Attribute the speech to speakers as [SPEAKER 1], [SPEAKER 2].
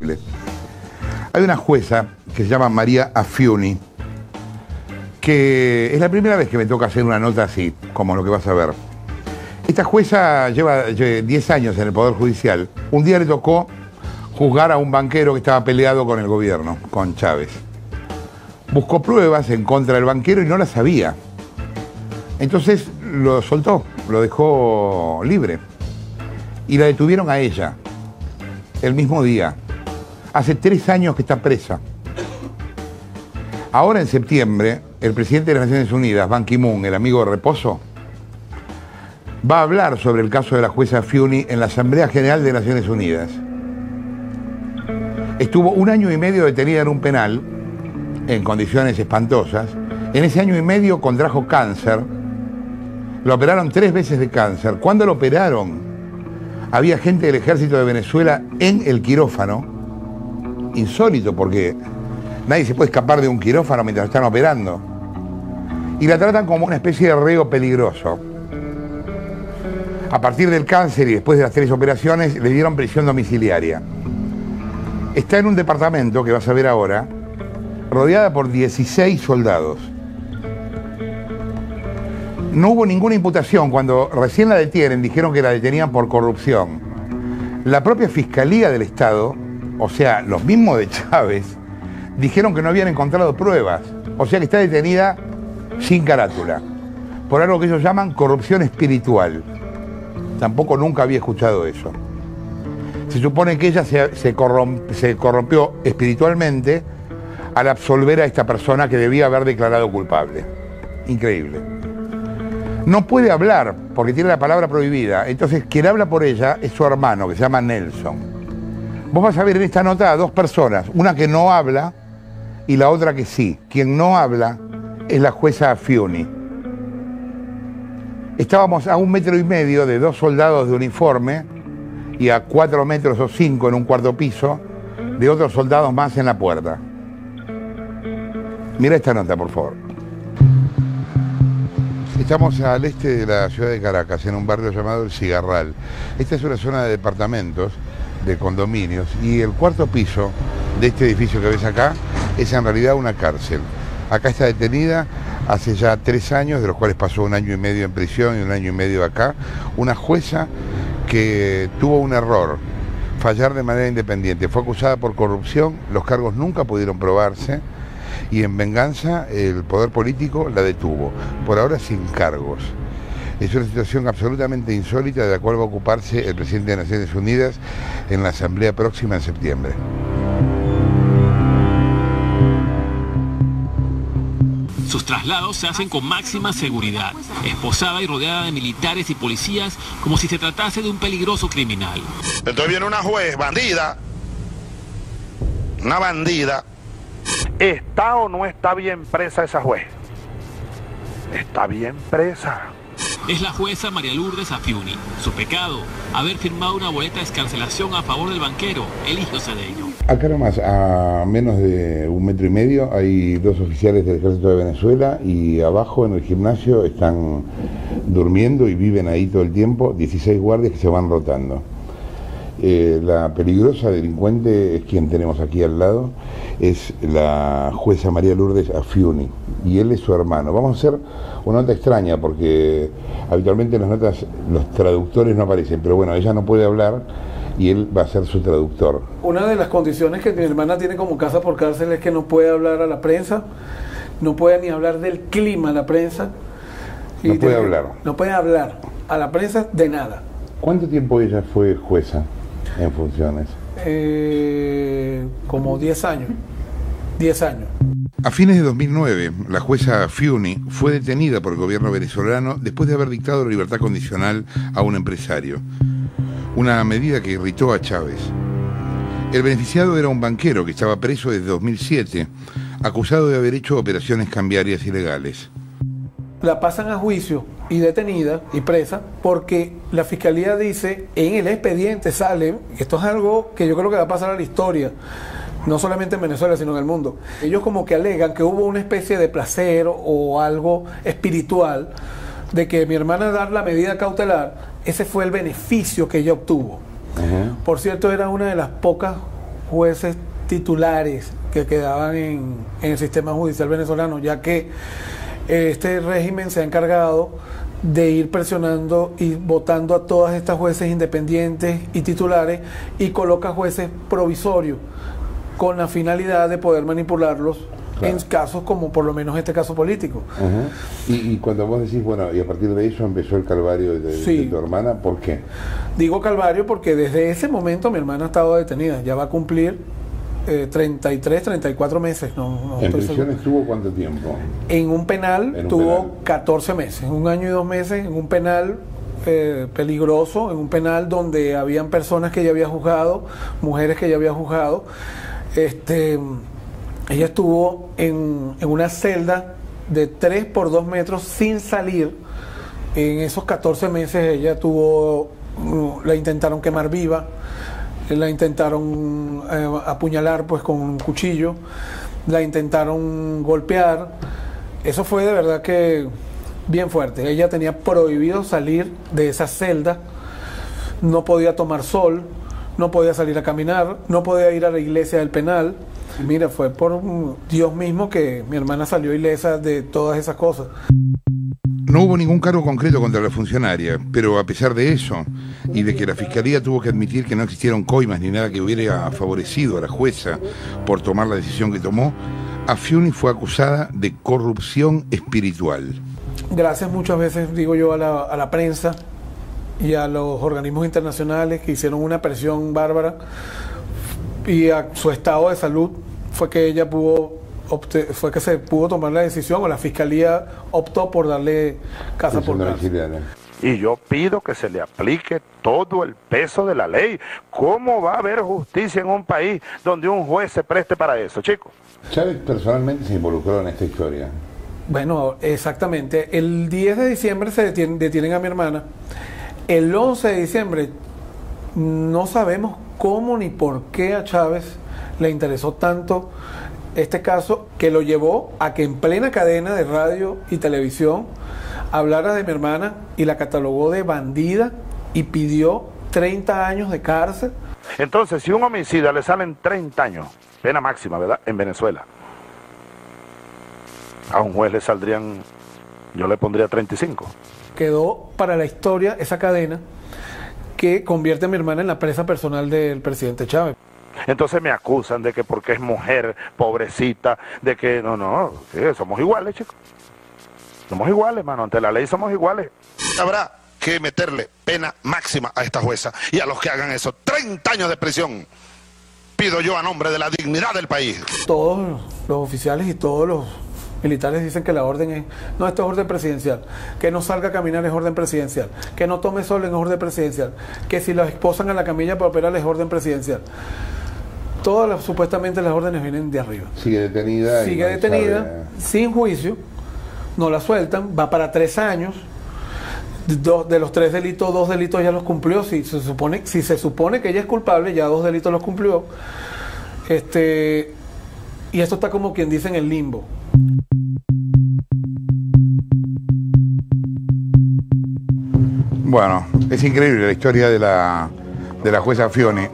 [SPEAKER 1] Hay una jueza que se llama María Affiuni, que es la primera vez que me toca hacer una nota así, como lo que vas a ver. Esta jueza lleva 10 años en el Poder Judicial. Un día le tocó juzgar a un banquero que estaba peleado con el gobierno, con Chávez. Buscó pruebas en contra del banquero y no las sabía. Entonces lo soltó, lo dejó libre. Y la detuvieron a ella, el mismo día. Hace 3 años que está presa. Ahora en septiembre, el presidente de las Naciones Unidas, Ban Ki-moon, el amigo de reposo, va a hablar sobre el caso de la jueza Affiuni en la Asamblea General de Naciones Unidas. Estuvo 1 año y medio detenida en un penal, en condiciones espantosas. En ese año y medio contrajo cáncer. Lo operaron 3 veces de cáncer. Cuando lo operaron, había gente del ejército de Venezuela en el quirófano. Insólito, porque nadie se puede escapar de un quirófano mientras están operando. Y la tratan como una especie de reo peligroso. A partir del cáncer y después de las 3 operaciones, le dieron prisión domiciliaria. Está en un departamento, que vas a ver ahora, rodeada por 16 soldados. No hubo ninguna imputación. Cuando recién la detienen, dijeron que la detenían por corrupción. La propia Fiscalía del Estado, o sea, los mismos de Chávez, dijeron que no habían encontrado pruebas. O sea que está detenida sin carátula, por algo que ellos llaman corrupción espiritual. Tampoco nunca había escuchado eso. Se supone que ella se corrompió espiritualmente al absolver a esta persona que debía haber declarado culpable. Increíble. No puede hablar porque tiene la palabra prohibida. Entonces, quien habla por ella es su hermano, que se llama Nelson. Vos vas a ver en esta nota a 2 personas, una que no habla y la otra que sí. Quien no habla es la jueza Affiuni. Estábamos a 1,5 metros de 2 soldados de uniforme y a 4 metros o 5 en un cuarto piso de otros soldados más en la puerta. Mira esta nota, por favor. Estamos al este de la ciudad de Caracas, en un barrio llamado El Cigarral. Esta es una zona de departamentos, de condominios, y el cuarto piso de este edificio que ves acá es en realidad una cárcel. Acá está detenida hace ya 3 años, de los cuales pasó 1 año y medio en prisión y 1 año y medio acá, una jueza que tuvo un error, fallar de manera independiente. Fue acusada por corrupción, los cargos nunca pudieron probarse y en venganza el poder político la detuvo, por ahora sin cargos. Es una situación absolutamente insólita de la cual va a ocuparse el presidente de Naciones Unidas en la asamblea próxima en septiembre.
[SPEAKER 2] Sus traslados se hacen con máxima seguridad, esposada y rodeada de militares y policías como si se tratase de un peligroso criminal.
[SPEAKER 3] Entonces viene una juez bandida, una bandida. ¿Está o no está bien presa esa juez? Está bien presa.
[SPEAKER 2] Es la jueza María Lourdes Affiuni. Su pecado, haber firmado una boleta de excarcelación a favor del banquero Eligio Cedeño.
[SPEAKER 1] Acá nomás, a menos de 1,5 metros, hay 2 oficiales del Ejército de Venezuela y abajo en el gimnasio están durmiendo y viven ahí todo el tiempo 16 guardias que se van rotando. La peligrosa delincuente es quien tenemos aquí al lado, es la jueza María Lourdes Affiuni y él es su hermano. Vamos a hacer una nota extraña porque habitualmente en las notas los traductores no aparecen, pero bueno, ella no puede hablar y él va a ser su traductor.
[SPEAKER 4] Una de las condiciones que mi hermana tiene como casa por cárcel es que no puede hablar a la prensa, no puede ni hablar del clima a la prensa.
[SPEAKER 1] No puede hablar.
[SPEAKER 4] No puede hablar a la prensa de nada.
[SPEAKER 1] ¿Cuánto tiempo ella fue jueza en funciones?
[SPEAKER 4] Como 10 años. 10 años.
[SPEAKER 1] A fines de 2009, la jueza Affiuni fue detenida por el gobierno venezolano después de haber dictado la libertad condicional a un empresario. Una medida que irritó a Chávez. El beneficiado era un banquero que estaba preso desde 2007, acusado de haber hecho operaciones cambiarias ilegales.
[SPEAKER 4] La pasan a juicio y detenida y presa porque la fiscalía dice, en el expediente sale, esto es algo que yo creo que va a pasar a la historia, no solamente en Venezuela sino en el mundo. Ellos como que alegan que hubo una especie de placer o algo espiritual de que mi hermana dar la medida cautelar, ese fue el beneficio que ella obtuvo. Por cierto, era una de las pocas jueces titulares que quedaban en el sistema judicial venezolano, ya que este régimen se ha encargado de ir presionando y votando a todas estas jueces independientes y titulares y coloca jueces provisorios con la finalidad de poder manipularlos. Claro. En casos como por lo menos este caso político.
[SPEAKER 1] Y cuando vos decís, bueno, y a partir de eso empezó el calvario de tu hermana, ¿por qué?
[SPEAKER 4] Digo calvario porque desde ese momento mi hermana ha estado detenida, ya va a cumplir 33, 34 meses.
[SPEAKER 1] ¿En prisión estuvo cuánto tiempo?
[SPEAKER 4] En un penal tuvo 14 meses, 1 año y 2 meses, en un penal peligroso, en un penal donde habían personas que ella había juzgado, mujeres que ella había juzgado. Ella estuvo en una celda de 3 por 2 metros sin salir. En esos 14 meses ella la intentaron quemar viva, la intentaron apuñalar pues con un cuchillo, la intentaron golpear. Eso fue de verdad que bien fuerte. Ella tenía prohibido salir de esa celda, no podía tomar sol, no podía salir a caminar, no podía ir a la iglesia del penal. Mira, fue por Dios mismo que mi hermana salió ilesa de todas esas cosas.
[SPEAKER 1] No hubo ningún cargo concreto contra la funcionaria, pero a pesar de eso, y de que la Fiscalía tuvo que admitir que no existieron coimas ni nada que hubiera favorecido a la jueza por tomar la decisión que tomó, Afiuni fue acusada de corrupción espiritual.
[SPEAKER 4] Gracias muchas veces, digo yo, a la prensa y a los organismos internacionales que hicieron una presión bárbara, y a su estado de salud fue que ella se pudo tomar la decisión, o la Fiscalía optó por darle casa por casa.
[SPEAKER 3] Y yo pido que se le aplique todo el peso de la ley. ¿Cómo va a haber justicia en un país donde un juez se preste para eso, chicos?
[SPEAKER 1] Chávez personalmente se involucró en esta historia.
[SPEAKER 4] Bueno, exactamente. El 10 de diciembre se detienen a mi hermana. El 11 de diciembre no sabemos cómo ni por qué a Chávez le interesó tanto este caso, que lo llevó a que en plena cadena de radio y televisión hablara de mi hermana y la catalogó de bandida y pidió 30 años de cárcel.
[SPEAKER 3] Entonces, si a un homicida le salen 30 años, pena máxima, ¿verdad?, en Venezuela, a un juez le saldrían, yo le pondría 35.
[SPEAKER 4] Quedó para la historia esa cadena que convierte a mi hermana en la presa personal del presidente Chávez.
[SPEAKER 3] Entonces me acusan de que porque es mujer, pobrecita, de que sí, somos iguales, chicos. Somos iguales, mano, ante la ley somos iguales.
[SPEAKER 5] Habrá que meterle pena máxima a esta jueza y a los que hagan eso, 30 años de prisión. Pido yo a nombre de la dignidad del país.
[SPEAKER 4] Todos los oficiales y todos los militares dicen que la orden es, no, esto es orden presidencial, que no salga a caminar es orden presidencial, que no tome sol es orden presidencial, que si la esposan a la camilla para operar es orden presidencial. Todas supuestamente las órdenes vienen de arriba.
[SPEAKER 1] Sigue detenida.
[SPEAKER 4] Sigue detenida, sin juicio, no la sueltan, va para 3 años. De los 3 delitos, 2 delitos ya los cumplió. Si se supone que ella es culpable, ya 2 delitos los cumplió. Y esto está como quien dice en el limbo.
[SPEAKER 1] Bueno, es increíble la historia de la jueza Afiuni.